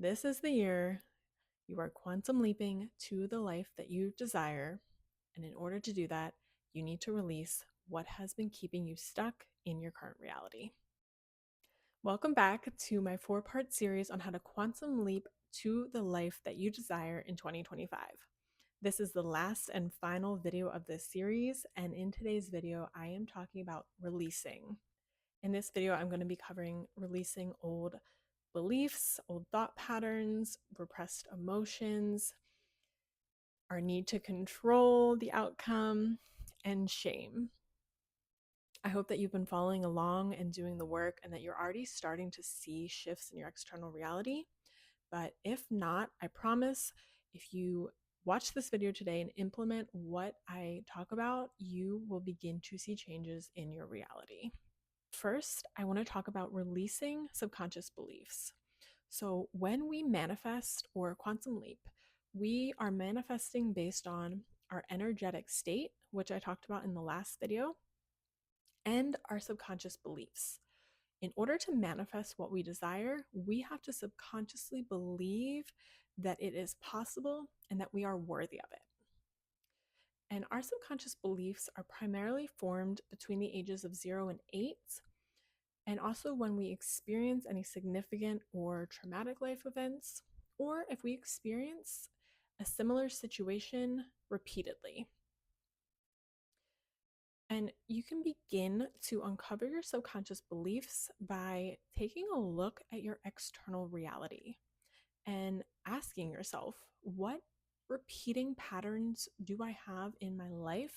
This is the year you are quantum leaping to the life that you desire. And in order to do that, you need to release what has been keeping you stuck in your current reality. Welcome back to my 4-part series on how to quantum leap to the life that you desire in 2025. This is the last and final video of this series, and in today's video, I am talking about releasing. In this video, I'm going to be covering releasing old beliefs, old thought patterns, repressed emotions, our need to control the outcome, and shame. I hope that you've been following along and doing the work and that you're already starting to see shifts in your external reality. But if not, I promise if you watch this video today and implement what I talk about, you will begin to see changes in your reality. First, I want to talk about releasing subconscious beliefs. So, when we manifest or quantum leap, we are manifesting based on our energetic state, which I talked about in the last video, and our subconscious beliefs. In order to manifest what we desire, we have to subconsciously believe that it is possible and that we are worthy of it. And our subconscious beliefs are primarily formed between the ages of 0 and 8. And also when we experience any significant or traumatic life events, or if we experience a similar situation repeatedly. And you can begin to uncover your subconscious beliefs by taking a look at your external reality and asking yourself, what repeating patterns do I have in my life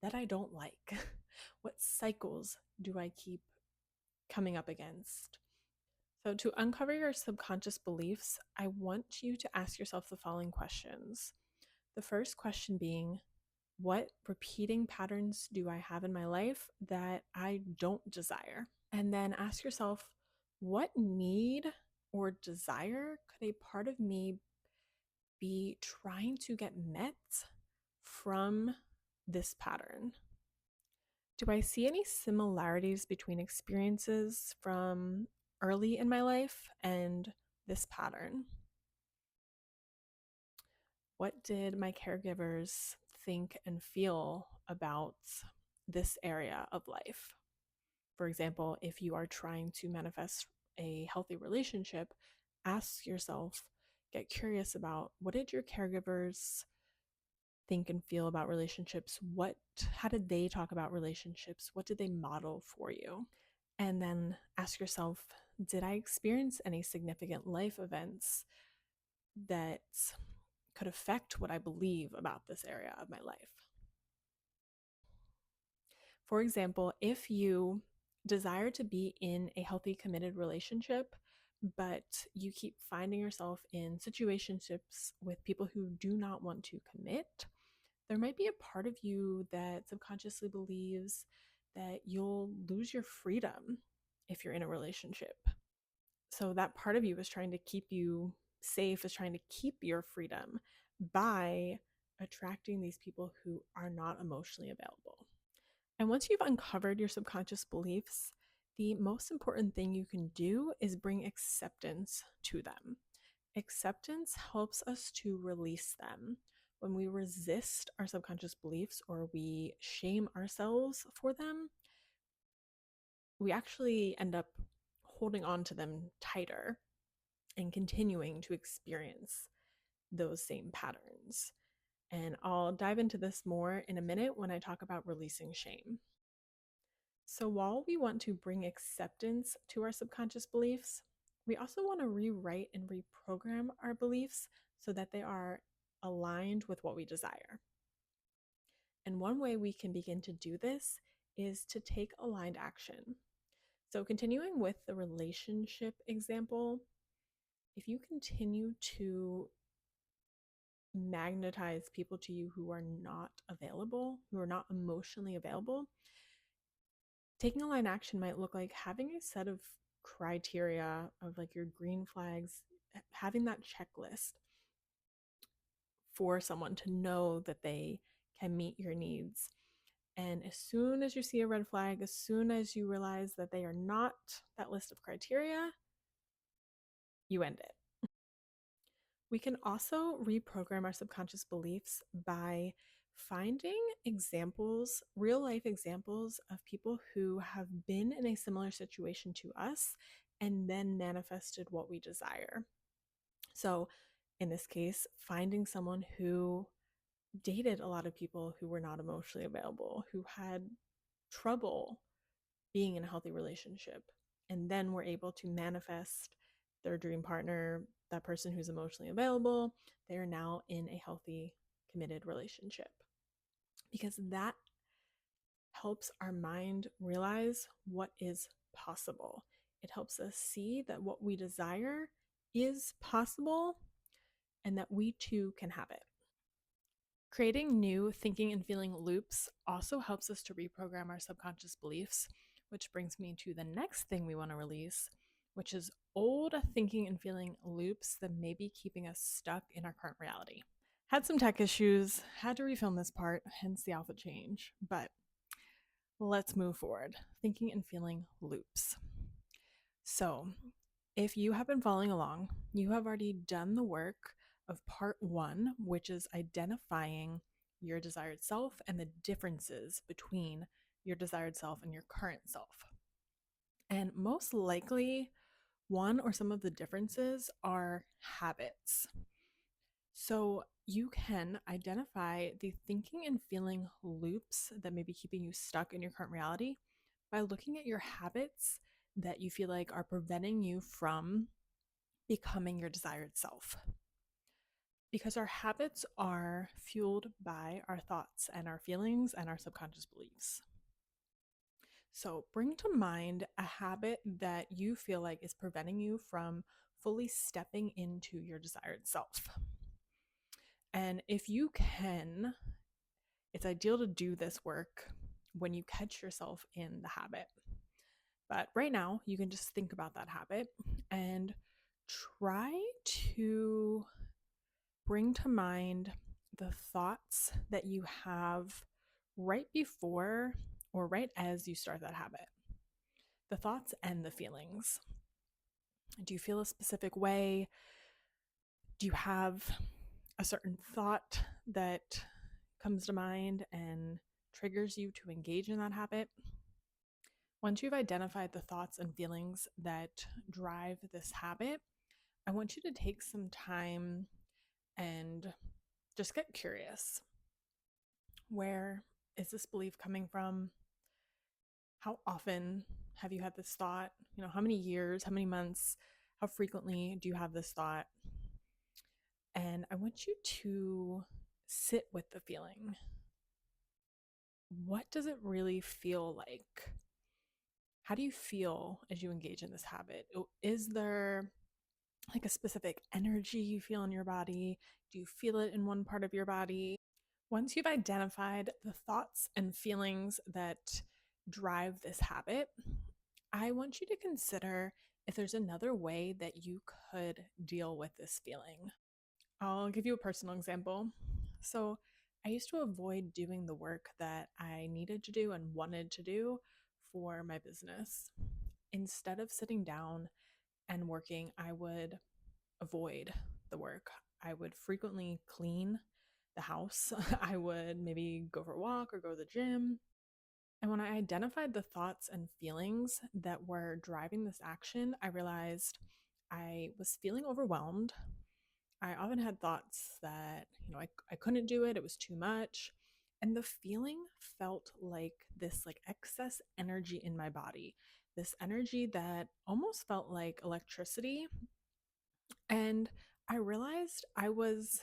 that I don't like? What cycles do I keep coming up against? So, to uncover your subconscious beliefs, I want you to ask yourself the following questions. The first question being, what repeating patterns do I have in my life that I don't desire? And then ask yourself, what need or desire could a part of me be trying to get met from this pattern? Do I see any similarities between experiences from early in my life and this pattern? What did my caregivers think and feel about this area of life? For example, if you are trying to manifest a healthy relationship, ask yourself, get curious about, what did your caregivers think and feel about relationships? How did they talk about relationships? What did they model for you? And then ask yourself, did I experience any significant life events that could affect what I believe about this area of my life? For example, if you desire to be in a healthy, committed relationship, but you keep finding yourself in situationships with people who do not want to commit, there might be a part of you that subconsciously believes that you'll lose your freedom if you're in a relationship. So that part of you is trying to keep you safe, is trying to keep your freedom by attracting these people who are not emotionally available. And once you've uncovered your subconscious beliefs, the most important thing you can do is bring acceptance to them. Acceptance helps us to release them. When we resist our subconscious beliefs or we shame ourselves for them, we actually end up holding on to them tighter and continuing to experience those same patterns. And I'll dive into this more in a minute when I talk about releasing shame. So while we want to bring acceptance to our subconscious beliefs, we also want to rewrite and reprogram our beliefs so that they are aligned with what we desire. And one way we can begin to do this is to take aligned action. So continuing with the relationship example, if you continue to magnetize people to you who are not available, who are not emotionally available, taking aligned action might look like having a set of criteria of like your green flags, having that checklist for someone to know that they can meet your needs. And as soon as you see a red flag, as soon as you realize that they are not that list of criteria, you end it. We can also reprogram our subconscious beliefs by finding examples, real life examples of people who have been in a similar situation to us and then manifested what we desire. So, in this case, finding someone who dated a lot of people who were not emotionally available, who had trouble being in a healthy relationship, and then were able to manifest their dream partner, that person who's emotionally available. They are now in a healthy, committed relationship because that helps our mind realize what is possible. It helps us see that what we desire is possible and that we too can have it. Creating new thinking and feeling loops also helps us to reprogram our subconscious beliefs, which brings me to the next thing we want to release, which is old thinking and feeling loops that may be keeping us stuck in our current reality. Had some tech issues, had to refilm this part, hence the outfit change, but let's move forward. Thinking and feeling loops. So, if you have been following along, you have already done the work of part one, which is identifying your desired self and the differences between your desired self and your current self. And most likely, one or some of the differences are habits. So you can identify the thinking and feeling loops that may be keeping you stuck in your current reality by looking at your habits that you feel like are preventing you from becoming your desired self. Because our habits are fueled by our thoughts and our feelings and our subconscious beliefs. So bring to mind a habit that you feel like is preventing you from fully stepping into your desired self. And if you can, it's ideal to do this work when you catch yourself in the habit. But right now, you can just think about that habit and try to bring to mind the thoughts that you have right before or right as you start that habit. The thoughts and the feelings. Do you feel a specific way? Do you have a certain thought that comes to mind and triggers you to engage in that habit? Once you've identified the thoughts and feelings that drive this habit, I want you to take some time and just get curious. Where is this belief coming from? How often have you had this thought? How many years, how many months, how frequently do you have this thought? And I want you to sit with the feeling. What does it really feel like? How do you feel as you engage in this habit? Is there like a specific energy you feel in your body? Do you feel it in one part of your body? Once you've identified the thoughts and feelings that drive this habit, I want you to consider if there's another way that you could deal with this feeling. I'll give you a personal example. So, I used to avoid doing the work that I needed to do and wanted to do for my business. Instead of sitting down and working, I would avoid the work. I would frequently clean the house. I would maybe go for a walk or go to the gym. And when I identified the thoughts and feelings that were driving this action, I realized I was feeling overwhelmed. I often had thoughts that, I couldn't do it, it was too much. And the feeling felt like this like excess energy in my body, this energy that almost felt like electricity. And I realized I was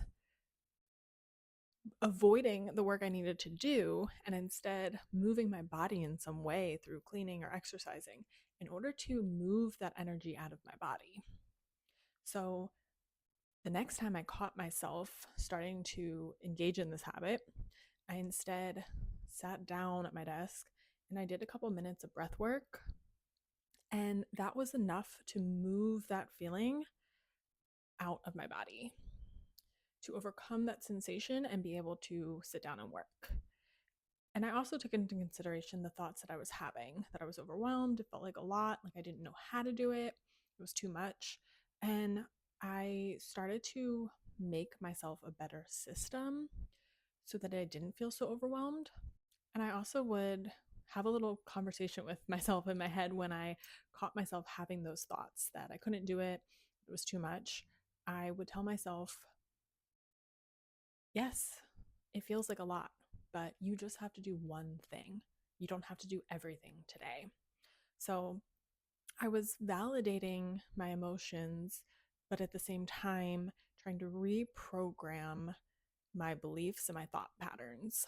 avoiding the work I needed to do and instead moving my body in some way through cleaning or exercising in order to move that energy out of my body. So the next time I caught myself starting to engage in this habit, I instead sat down at my desk and I did a couple minutes of breath work. And that was enough to move that feeling out of my body, to overcome that sensation and be able to sit down and work. And I also took into consideration the thoughts that I was having, that I was overwhelmed. It felt like a lot, like I didn't know how to do it. It was too much. And I I started to make myself a better system so that I didn't feel so overwhelmed. And I also would have a little conversation with myself in my head when I caught myself having those thoughts that I couldn't do it, it was too much. I would tell myself, yes, it feels like a lot, but you just have to do one thing. You don't have to do everything today. So I was validating my emotions, but at the same time, trying to reprogram my beliefs and my thought patterns.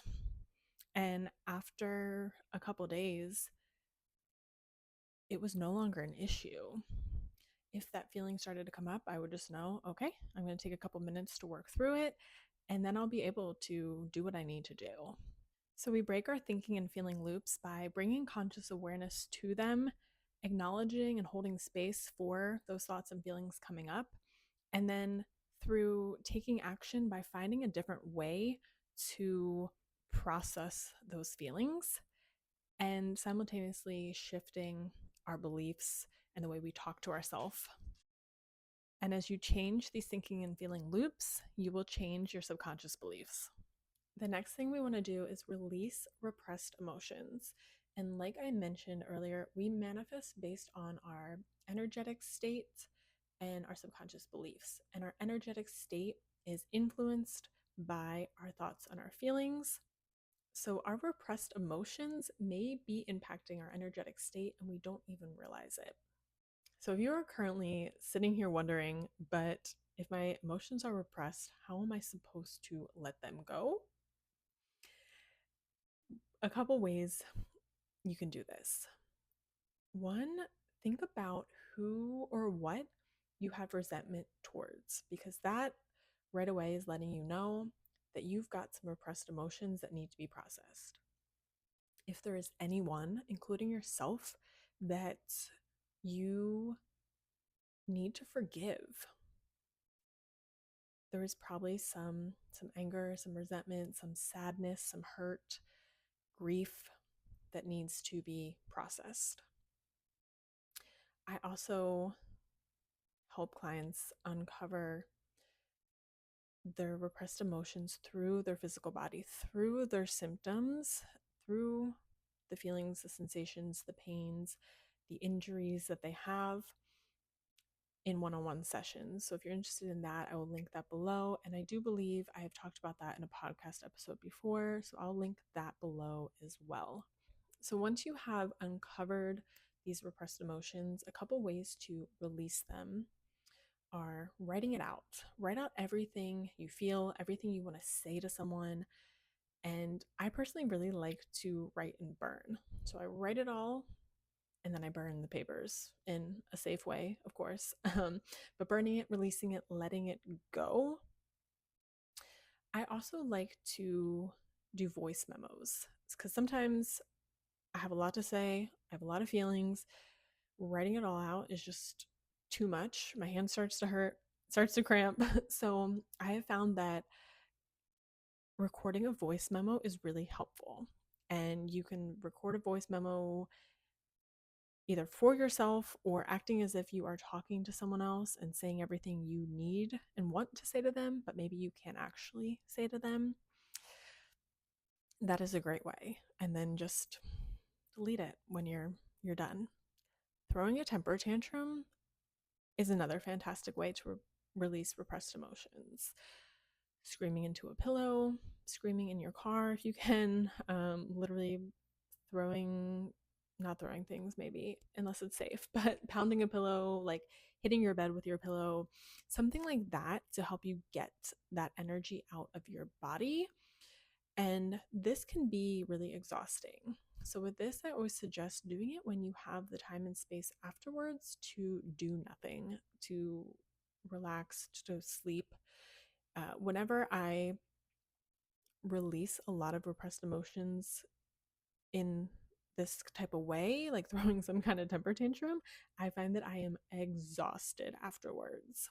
And after a couple days, it was no longer an issue. If that feeling started to come up, I would just know, okay, I'm going to take a couple minutes to work through it, and then I'll be able to do what I need to do. So we break our thinking and feeling loops by bringing conscious awareness to them, acknowledging and holding space for those thoughts and feelings coming up, and then through taking action by finding a different way to process those feelings and simultaneously shifting our beliefs and the way we talk to ourselves. And as you change these thinking and feeling loops, you will change your subconscious beliefs. The next thing we want to do is release repressed emotions. And like I mentioned earlier, we manifest based on our energetic state and our subconscious beliefs. And our energetic state is influenced by our thoughts and our feelings. So our repressed emotions may be impacting our energetic state and we don't even realize it. So if you are currently sitting here wondering, but if my emotions are repressed, how am I supposed to let them go? A couple ways you can do this. One, think about who or what you have resentment towards, because that right away is letting you know that you've got some repressed emotions that need to be processed. If there is anyone, including yourself, that you need to forgive, there is probably some anger, some resentment, some sadness, some hurt, grief that needs to be processed. I also help clients uncover their repressed emotions through their physical body, through their symptoms, through the feelings, the sensations, the pains, the injuries that they have in one-on-one sessions. So if you're interested in that, I will link that below. And I do believe I have talked about that in a podcast episode before, so I'll link that below as well. So once you have uncovered these repressed emotions, a couple ways to release them are writing it out. Write out everything you feel, everything you want to say to someone. And I personally really like to write and burn. So I write it all and then I burn the papers in a safe way, of course. But burning it, releasing it, letting it go. I also like to do voice memos because sometimes I have a lot to say, I have a lot of feelings. Writing it all out is just too much. My hand starts to hurt, starts to cramp. So I have found that recording a voice memo is really helpful. And you can record a voice memo either for yourself or acting as if you are talking to someone else and saying everything you need and want to say to them, but maybe you can't actually say to them. That is a great way. And then just delete it when you're done. Throwing a temper tantrum is another fantastic way to release repressed emotions. Screaming into a pillow, screaming in your car if you can, literally not throwing things maybe, unless it's safe, but pounding a pillow, like hitting your bed with your pillow, something like that to help you get that energy out of your body. And this can be really exhausting. So with this, I always suggest doing it when you have the time and space afterwards to do nothing, to relax, to sleep. Whenever I release a lot of repressed emotions in this type of way, like throwing some kind of temper tantrum, I find that I am exhausted afterwards.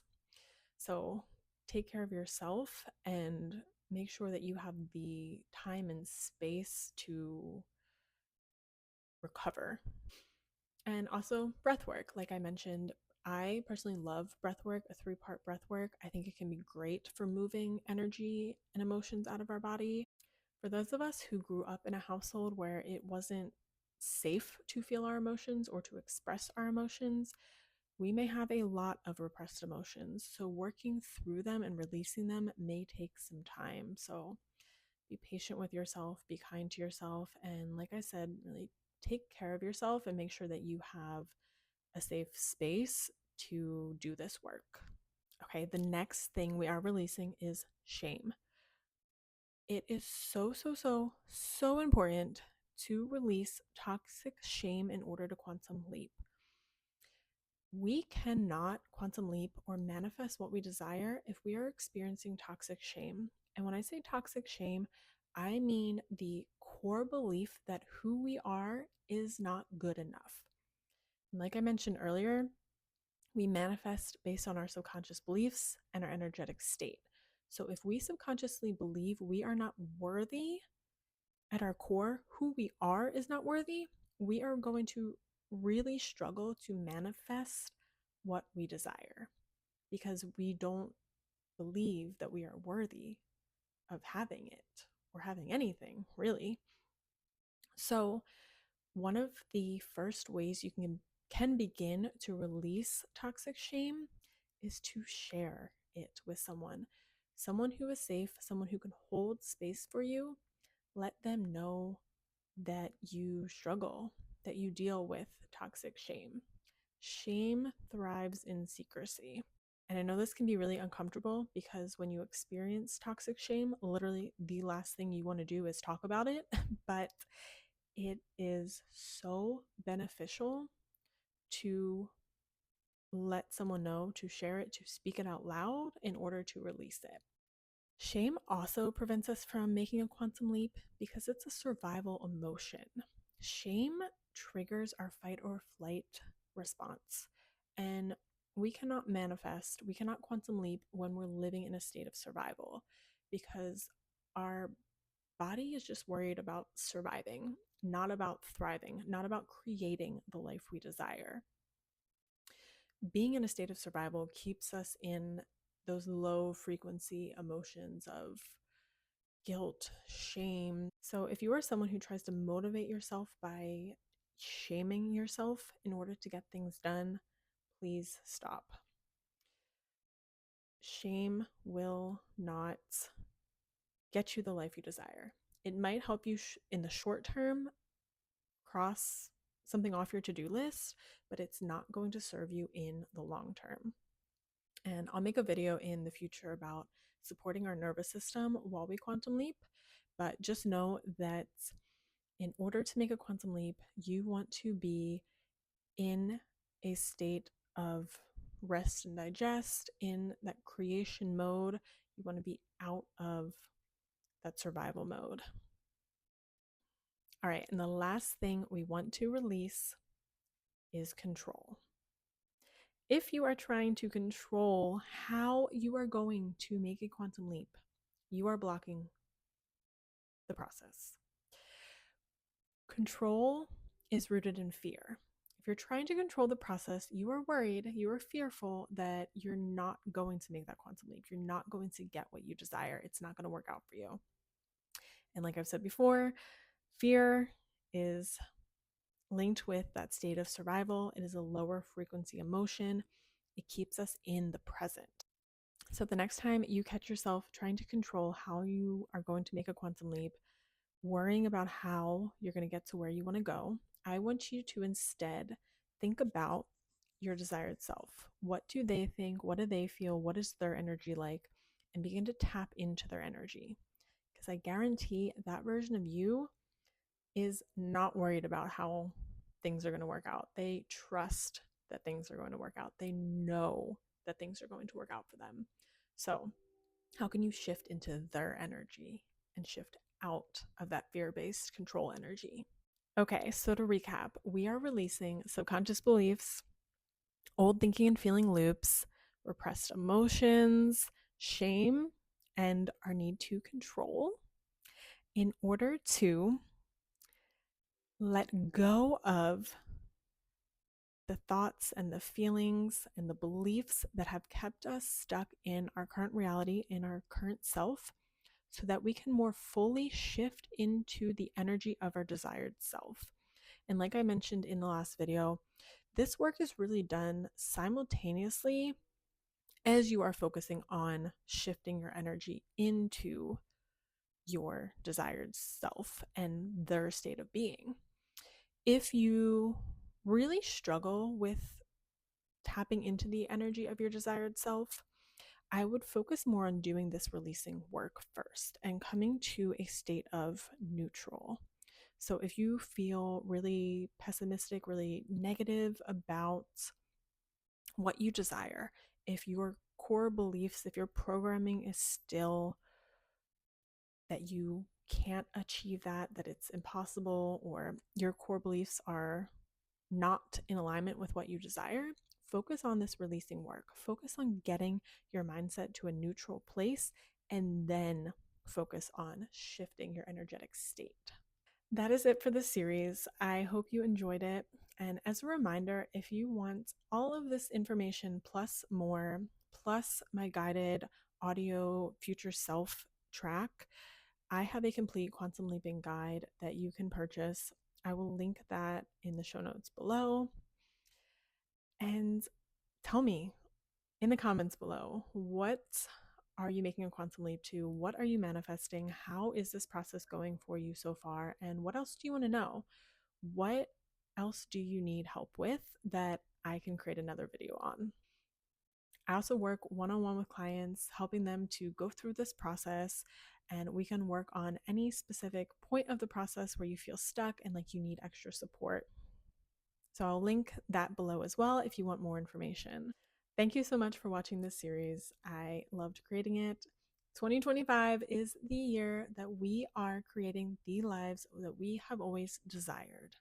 So take care of yourself and make sure that you have the time and space to recover. And also breath work. Like I mentioned, I personally love breath work, a 3-part breath work. I think it can be great for moving energy and emotions out of our body. For those of us who grew up in a household where it wasn't safe to feel our emotions or to express our emotions, we may have a lot of repressed emotions. So, working through them and releasing them may take some time. So, be patient with yourself, be kind to yourself, and like I said, really take care of yourself and make sure that you have a safe space to do this work. Okay, the next thing we are releasing is shame. It is so important to release toxic shame in order to quantum leap. We cannot quantum leap or manifest what we desire if we are experiencing toxic shame. And when I say toxic shame, I mean the core belief that who we are is not good enough. And like I mentioned earlier, we manifest based on our subconscious beliefs and our energetic state. So if we subconsciously believe we are not worthy at our core, who we are is not worthy, we are going to really struggle to manifest what we desire because we don't believe that we are worthy of having it or having anything, really. So, one of the first ways you can begin to release toxic shame is to share it with someone who is safe, someone who can hold space for you. Let them know that you struggle, that you deal with toxic shame. Shame thrives in secrecy. And I know this can be really uncomfortable because when you experience toxic shame, literally the last thing you want to do is talk about it, but it is so beneficial to let someone know, to share it, to speak it out loud in order to release it. Shame also prevents us from making a quantum leap because it's a survival emotion. Shame triggers our fight or flight response, and we cannot manifest, we cannot quantum leap when we're living in a state of survival because our body is just worried about surviving, not about thriving, not about creating the life we desire. Being in a state of survival keeps us in those low frequency emotions of guilt, shame. So, if you are someone who tries to motivate yourself by shaming yourself in order to get things done, please stop. Shame will not get you the life you desire. It might help you in the short term cross something off your to-do list, but it's not going to serve you in the long term. And I'll make a video in the future about supporting our nervous system while we quantum leap. But just know that in order to make a quantum leap, you want to be in a state of rest and digest, in that creation mode. You want to be out of that survival mode. All right, and the last thing we want to release is control. If you are trying to control how you are going to make a quantum leap, you are blocking the process. Control is rooted in fear. If you're trying to control the process, you are worried, you are fearful that you're not going to make that quantum leap. You're not going to get what you desire. It's not going to work out for you. And like I've said before, fear is linked with that state of survival. It is a lower frequency emotion. It keeps us in the present. So the next time you catch yourself trying to control how you are going to make a quantum leap, worrying about how you're going to get to where you want to go, I want you to instead think about your desired self. What do they think? What do they feel? What is their energy like? And begin to tap into their energy. Because I guarantee that version of you is not worried about how things are going to work out. They trust that things are going to work out. They know that things are going to work out for them. So, how can you shift into their energy and shift out of that fear-based control energy? Okay, so to recap, we are releasing subconscious beliefs, old thinking and feeling loops, repressed emotions, shame, and our need to control in order to let go of the thoughts and the feelings and the beliefs that have kept us stuck in our current reality, in our current self, so that we can more fully shift into the energy of our desired self. And like I mentioned in the last video, this work is really done simultaneously as you are focusing on shifting your energy into your desired self and their state of being. If you really struggle with tapping into the energy of your desired self, I would focus more on doing this releasing work first and coming to a state of neutral. So if you feel really pessimistic, really negative about what you desire, if your core beliefs, if your programming is still that you can't achieve that, that it's impossible, or your core beliefs are not in alignment with what you desire, focus on this releasing work. Focus on getting your mindset to a neutral place and then focus on shifting your energetic state. That is it for the series. I hope you enjoyed it. And as a reminder, if you want all of this information plus more, plus my guided audio future self track, I have a complete quantum leaping guide that you can purchase. I will link that in the show notes below. And tell me in the comments below, what are you making a quantum leap to? What are you manifesting? How is this process going for you so far? And what else do you want to know? What else do you need help with that I can create another video on? I also work one-on-one with clients, helping them to go through this process, and we can work on any specific point of the process where you feel stuck and like you need extra support. So I'll link that below as well if you want more information. Thank you so much for watching this series. I loved creating it. 2025 is the year that we are creating the lives that we have always desired.